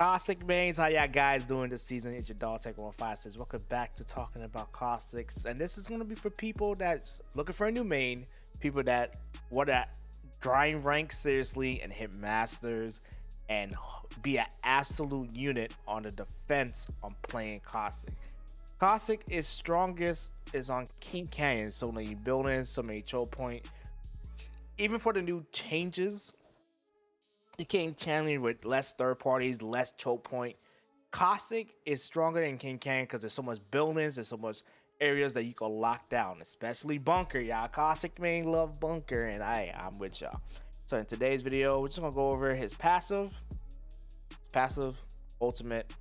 Caustic mains, how y'all guys doing this season? It's your dog Tech 156. Welcome back to talking about caustics, and this is gonna be for people that's looking for a new main, people that want to grind rank seriously and hit masters and be an absolute unit on the defense on playing caustic. Caustic is strongest is on King Canyon, so many buildings, so many choke point. Even for the new changes, the King Canyon with less third parties, less choke point. Caustic is stronger than King Canyon because there's so much buildings, there's so much areas that you can lock down, especially bunker. Y'all, Caustic main love bunker, and I'm with y'all. So in today's video, we're just gonna go over his passive, ultimate,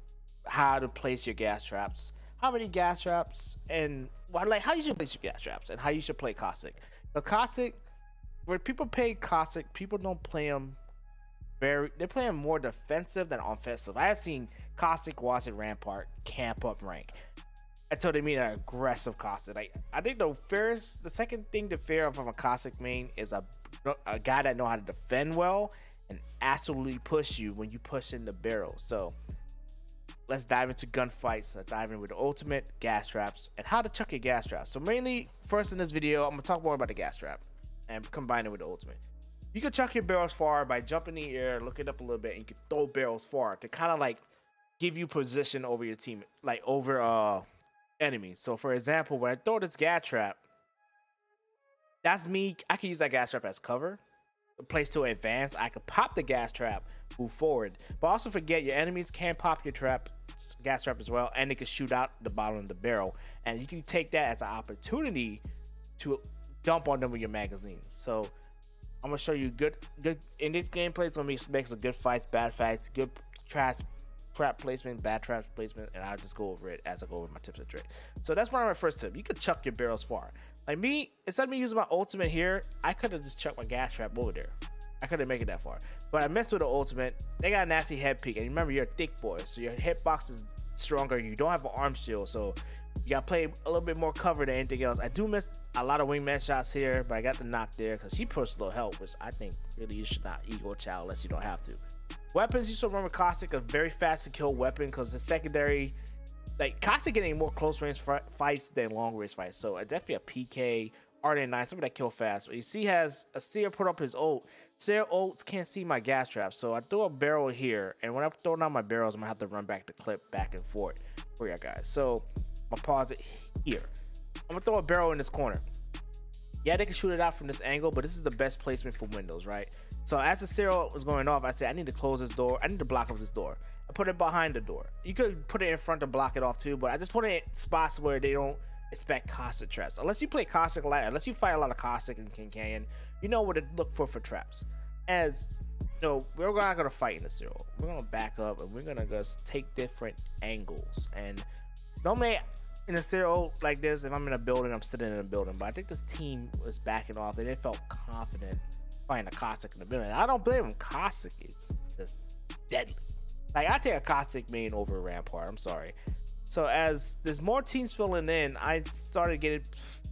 how to place your gas traps, how many gas traps, and like how you should place your gas traps, and how you should play Caustic. The Caustic, when people play Caustic, people don't play them they're playing more defensive than offensive. I have seen Caustic watch at Rampart camp up rank until they meet an aggressive Caustic. Like, I think the second thing to fear from a Caustic main is a guy that know how to defend well and absolutely push you when you push in the barrel. So let's dive into gunfights. Let's dive in with the ultimate, gas traps, and how to chuck your gas traps. So mainly, first in this video, I'm gonna talk more about the gas trap and combine it with the ultimate. You can chuck your barrels far by jumping in the air, looking up a little bit, and you can throw barrels far to kind of like give you position over your team, like over enemies. So for example, when I throw this gas trap, that's me. I can use that gas trap as cover, a place to advance. I could pop the gas trap, move forward, but also forget your enemies can pop your gas trap as well, and they can shoot out the bottom of the barrel, and you can take that as an opportunity to dump on them with your magazines. So I'm gonna show you good in this gameplay. It's gonna make some good fights, bad fights, good trap placement, bad trap placement, and I'll just go over it as I go over my tips and tricks. So that's one of my first tips. You could chuck your barrels far. Like me, instead of me using my ultimate here, I could have just chucked my gas trap over there. I couldn't make it that far, but I messed with the ultimate. They got a nasty head peek, and remember, you're a thick boy, so your hitbox is stronger. You don't have an arm shield, so you gotta play a little bit more cover than anything else. I do miss a lot of wingman shots here, but I got the knock there because she pushed a little help, which I think really you should not ego child unless you don't have to. Weapons, you should remember Caustic, a very fast to kill weapon, because the secondary, like Caustic getting more close range fights than long range fights. So definitely a PK, RD9, something that kill fast. But you see, has a Seer put up his ult. Seer ults can't see my gas trap, so I throw a barrel here, and when I'm throwing out my barrels, I'm gonna have to run back the clip back and forth for you guys. So I'm gonna pause it here. I'm gonna throw a barrel in this corner. Yeah, they can shoot it out from this angle, but this is the best placement for windows, right? So as the serial was going off, I said, I need to close this door. I need to block off this door. I put it behind the door. You could put it in front to block it off too, but I just put it in spots where they don't expect Caustic traps. Unless you play Caustic a lot, unless you fight a lot of Caustic in King Canyon, you know what to look for traps. As you know, we're not gonna fight in the serial. We're gonna back up and we're gonna just take different angles. And normally in a serial like this, if I'm in a building, I'm sitting in a building. But I think this team was backing off and they felt confident fighting a Caustic in the building. I don't blame them. Caustic is just deadly. Like, I take a Caustic main over a Rampart. I'm sorry. So as there's more teams filling in, I started getting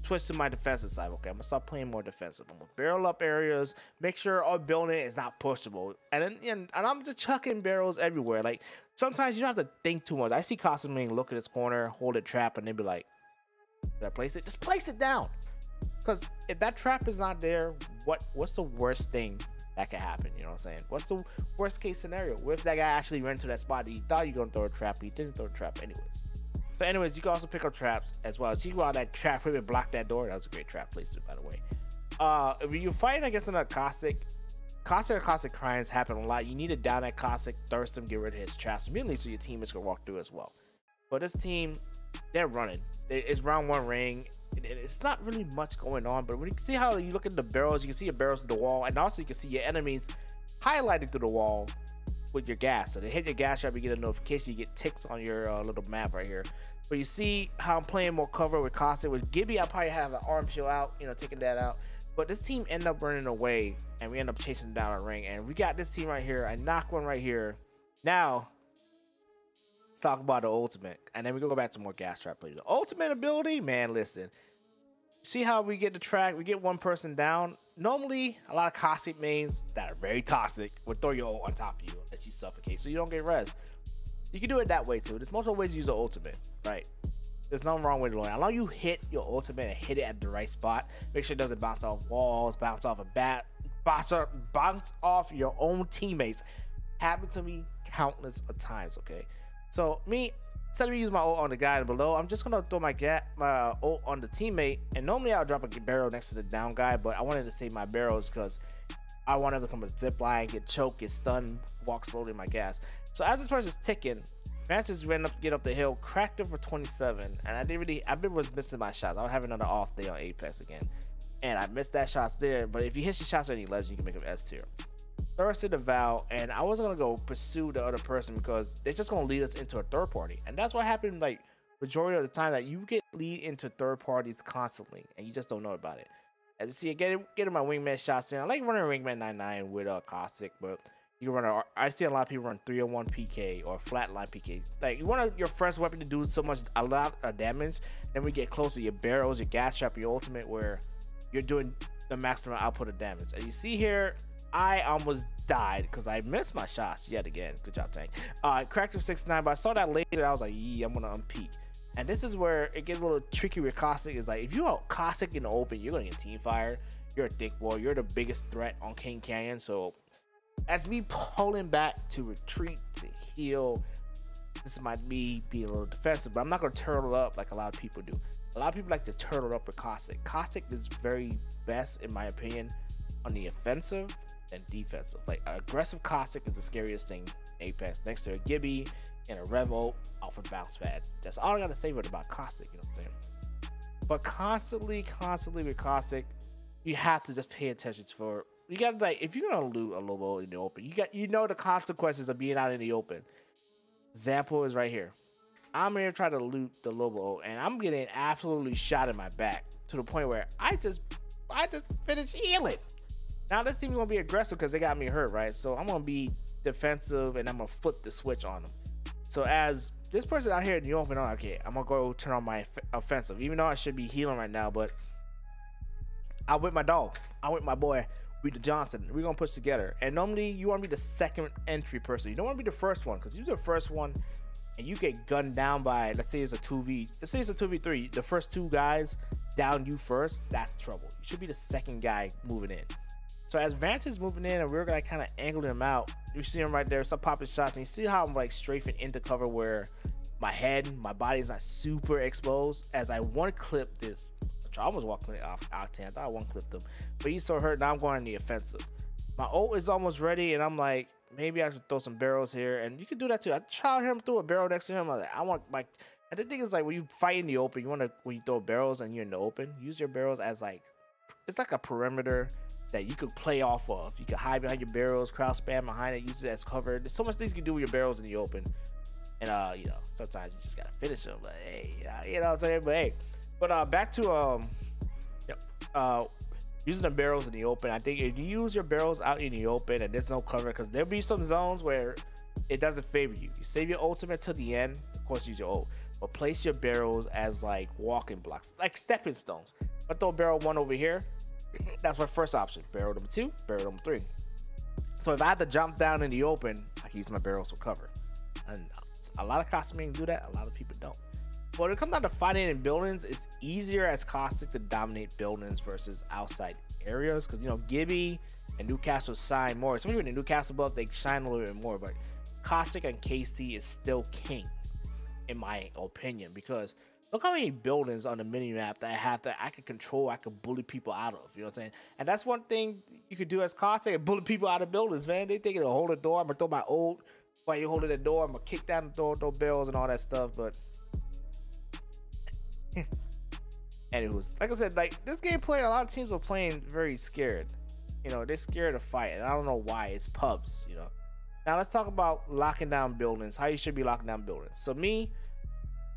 twisted my defensive side. Okay, I'm gonna start playing more defensive. I'm gonna barrel up areas, make sure our building is not pushable, and I'm just chucking barrels everywhere. Like, sometimes you don't have to think too much. I see Caustic main look at this corner, hold a trap, and they be like, "Did I place it? Just place it down." Because if that trap is not there, what's the worst thing that could happen? You know what I'm saying? What's the worst case scenario? What if that guy actually ran to that spot and he thought you were gonna throw a trap, but he didn't throw a trap anyways? So anyways, you can also pick up traps as well. See how that trap really blocked that door? That was a great trap placement, by the way. If you're fighting against another Caustic or Caustic crimes happen a lot. You need to down that Caustic, thirst him, get rid of his traps immediately so your team is gonna walk through as well. But this team, they're running. It's round one ring. It's not really much going on, but when you see how you look at the barrels, you can see your barrels through the wall, and also you can see your enemies highlighted through the wall with your gas. So they hit your gas trap, you get a notification, you get ticks on your little map right here. But you see how I'm playing more cover with Caustic. With Gibby, I probably have an arm shield out, you know, taking that out. But this team ended up running away, and we end up chasing down a ring. And we got this team right here. I knock one right here. Now, let's talk about the ultimate, and then we can go back to more gas trap players. The ultimate ability, man, listen. See how we get the track? We get one person down. Normally, a lot of caustic mains that are very toxic would throw your ult on top of you and let you suffocate so you don't get res. You can do it that way too. There's multiple ways to use an ultimate, right? There's nothing wrong with it. As long as you hit your ultimate and hit it at the right spot, make sure it doesn't bounce off walls, bounce off a bat, bounce off your own teammates. Happened to me countless of times, okay? So me, instead of using my ult on the guy below, I'm just gonna throw my ult on the teammate, and normally I'll drop a barrel next to the down guy, but I wanted to save my barrels because I want him to come with a zip line, get choked, get stunned, walk slowly in my gas. So as this person's ticking, Francis get up the hill, cracked him for 27, and I've been missing my shots. I was having another off day on Apex again, and I missed that shots there. But if you hit your shots on any legend, you can make him S tier. Thirsted the Vow, and I wasn't gonna go pursue the other person because they're just gonna lead us into a third party, and that's what happened. Like majority of the time, that you get lead into third parties constantly, and you just don't know about it. As you see, getting my wingman shots in. I like running wingman 99 with Caustic, but you can run I see a lot of people run 301 PK or flatline PK. Like you want your first weapon to do a lot of damage. Then we get close to your barrels, your gas trap, your ultimate, where you're doing the maximum output of damage. And you see here, I almost died because I missed my shots yet again. Good job, Tank. Cracked him 69, but I saw that laser. I was like, yeah, I'm gonna unpeak. And this is where it gets a little tricky with Caustic. Is like if you are Caustic in the open, you're gonna get team fired. You're a thick boy. You're the biggest threat on King Canyon. So as me pulling back to retreat, to heal, this might be being a little defensive, but I'm not going to turtle up like a lot of people do. A lot of people like to turtle up with Caustic. Caustic is very best, in my opinion, on the offensive and defensive. Like, aggressive Caustic is the scariest thing in Apex, next to a Gibby and a Revo off a bounce pad. That's all I got to say about Caustic, you know what I'm saying? But constantly with Caustic, you have to just pay attention for. You got like, if you're gonna loot a Lobo in the open, you know the consequences of being out in the open. Example is right here. I'm here trying to loot the Lobo, and I'm getting absolutely shot in my back to the point where I just finished healing. Now this team's gonna be aggressive because they got me hurt, right? So I'm gonna be defensive and I'm gonna flip the switch on them. So as this person out here in the open, okay, I'm gonna go turn on my offensive, even though I should be healing right now, but I with my dog, I with my boy. With the Johnson, we're gonna push together. And normally you want to be the second entry person. You don't want to be the first one, because if you're the first one and you get gunned down by, let's say it's a 2v3, the first two guys down you first, that's trouble. You should be the second guy moving in. So as Vance is moving in and we're gonna kind of angle him out, you see him right there, some popping shots, and you see how I'm like strafing into cover where my body is not super exposed. As I one clip this, I almost walked off Octane. I thought I one clipped him, but he's so hurt. Now I'm going on the offensive. My ult is almost ready, and I'm like, maybe I should throw some barrels here, and you can do that too. I tried him through a barrel next to him. I want like, and the thing is like when you fight in the open, when you throw barrels and you're in the open, use your barrels as like, it's like a perimeter that you could play off of. You can hide behind your barrels, crowd spam behind it, use it as cover. There's so much things you can do with your barrels in the open, and you know, sometimes you just gotta finish them. But hey, you know what I'm saying? But hey. But back to using the barrels in the open. I think if you use your barrels out in the open and there's no cover, because there'll be some zones where it doesn't favor you. You save your ultimate till the end. Of course, use your ult, but place your barrels as like walking blocks, like stepping stones. I throw barrel 1 over here. That's my first option. Barrel number 2, barrel number 3. So if I had to jump down in the open, I can use my barrels for cover. And a lot of costuming do that. A lot of people don't. But when it comes down to fighting in buildings, it's easier as Caustic to dominate buildings versus outside areas, because you know Gibby and Newcastle shine more. Especially with the Newcastle buff, they shine a little bit more. But Caustic and KC is still king, in my opinion, because look how many buildings on the mini map that I can control, I can bully people out of. You know what I'm saying? And that's one thing you could do as Caustic, bully people out of buildings, man. They think it'll hold the door. I'm gonna throw my ult while you holding the door. I'm gonna kick down the door, throw bells and all that stuff, but. Anyways, like I said, like this gameplay, a lot of teams were playing very scared. You know, they're scared to fight, and I don't know why. It's pubs, you know. Now let's talk about locking down buildings. How you should be locking down buildings. So me,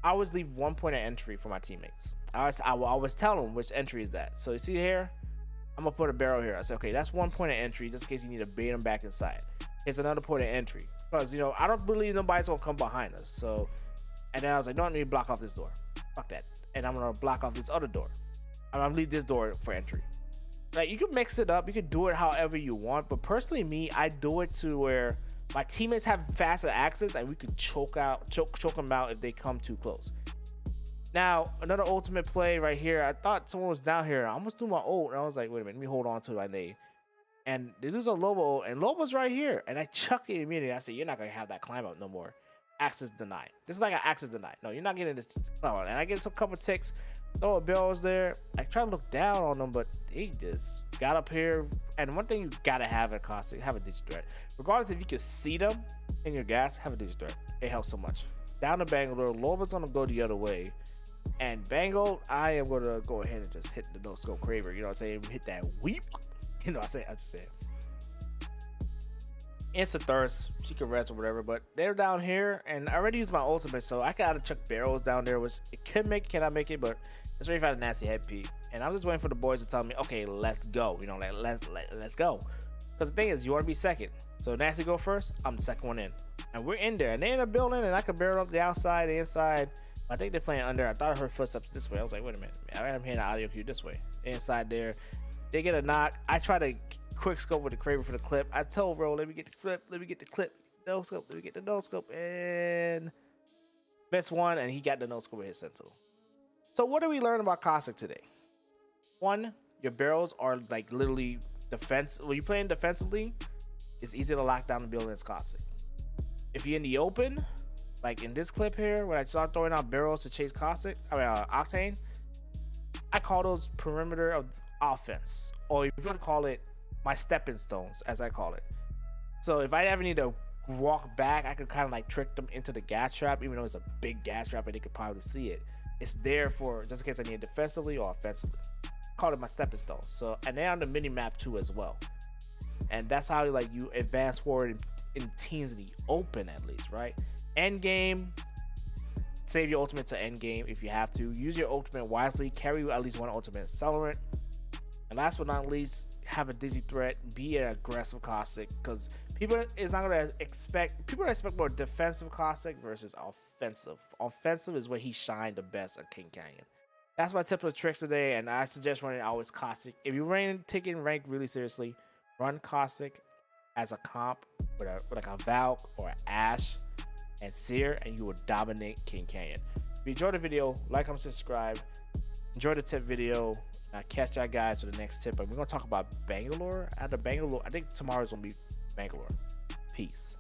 I always leave 1 point of entry for my teammates. I always tell them which entry is that. So you see here, I'm gonna put a barrel here. I say, okay, that's 1 point of entry, just in case you need to bait them back inside. It's another point of entry, because you know I don't believe nobody's gonna come behind us. So, and then I was like, no, I need to block off this door. Fuck that. And I'm gonna block off this other door. I'm gonna leave this door for entry. Like, you can mix it up, you can do it however you want, but personally me, I do it to where my teammates have faster access and we could choke them out if they come too close. Now, another ultimate play right here. I thought someone was down here. I almost threw my ult, and I was like, wait a minute, let me hold on to my nade. And they lose a Lobo ult, and Lobo's right here. And I chuck it immediately. I said, you're not going to have that climb up no more. Access denied. This is like an access denied. No, you're not getting this climb up. And I get some couple ticks. Throw a barrels there. I try to look down on them, but they just got up here. And one thing you got to have in Caustic, have a decent threat. Regardless if you can see them in your gas, have a decent threat. It helps so much. Down to Bangalore. Lobo's going to go the other way. And Bango, I am going to go ahead and just hit the no-scope Kraber. You know what I'm saying? Hit that weep. You know what I'm saying? I just said. Instant thirst. She can rest or whatever. But they're down here. And I already used my ultimate. So I got to chuck barrels down there. Which it could make, cannot make it. But it's ready for a nasty head peek. And I'm just waiting for the boys to tell me, okay, let's go. You know, like, let's go. Because the thing is, you want to be second. So Nasty go first. I'm the second one in. And we're in there. And they're in the building. And I can barrel up the outside, the inside. I think they're playing under. I thought I heard footsteps this way. I was like, wait a minute. I'm hearing the audio cue this way. Inside there. They get a knock. I try to quick scope with the Kraber for the clip. I told bro, let me get the clip. Let me get the clip. No scope. Let me get the no scope. And best one. And he got the no scope with his Sentinel. So what did we learn about Caustic today? One, your barrels are like literally defense. When you're playing defensively, it's easy to lock down the building as Caustic. If you're in the open, like in this clip here, when I start throwing out barrels to chase Caustic, Octane, I call those perimeter of offense, or if you want to call it my stepping stones, as I call it. So if I ever need to walk back, I could kind of like trick them into the gas trap, even though it's a big gas trap and they could probably see it. It's there for just in case I need it defensively or offensively. I call it my stepping stones. So, and they're on the mini map too as well. And that's how like you advance forward in teams in the open, at least, right? End game, save your ultimate to end game if you have to. Use your ultimate wisely. Carry at least one ultimate accelerant. And last but not least, have a dizzy threat. Be an aggressive Caustic, because people is not gonna expect. People expect more defensive Caustic versus offensive. Offensive is where he shined the best at King Canyon. That's my tips and tricks today, and I suggest running always Caustic. If you're taking rank really seriously, run Caustic as a comp with like a Valk or an Ashe and Seer, and you will dominate King Canyon. If you enjoyed the video, like, comment, subscribe. Enjoy the tip video. I'll catch y'all guys for the next tip. And we're gonna talk about Bangalore. After Bangalore, I think tomorrow's gonna be Bangalore. Peace.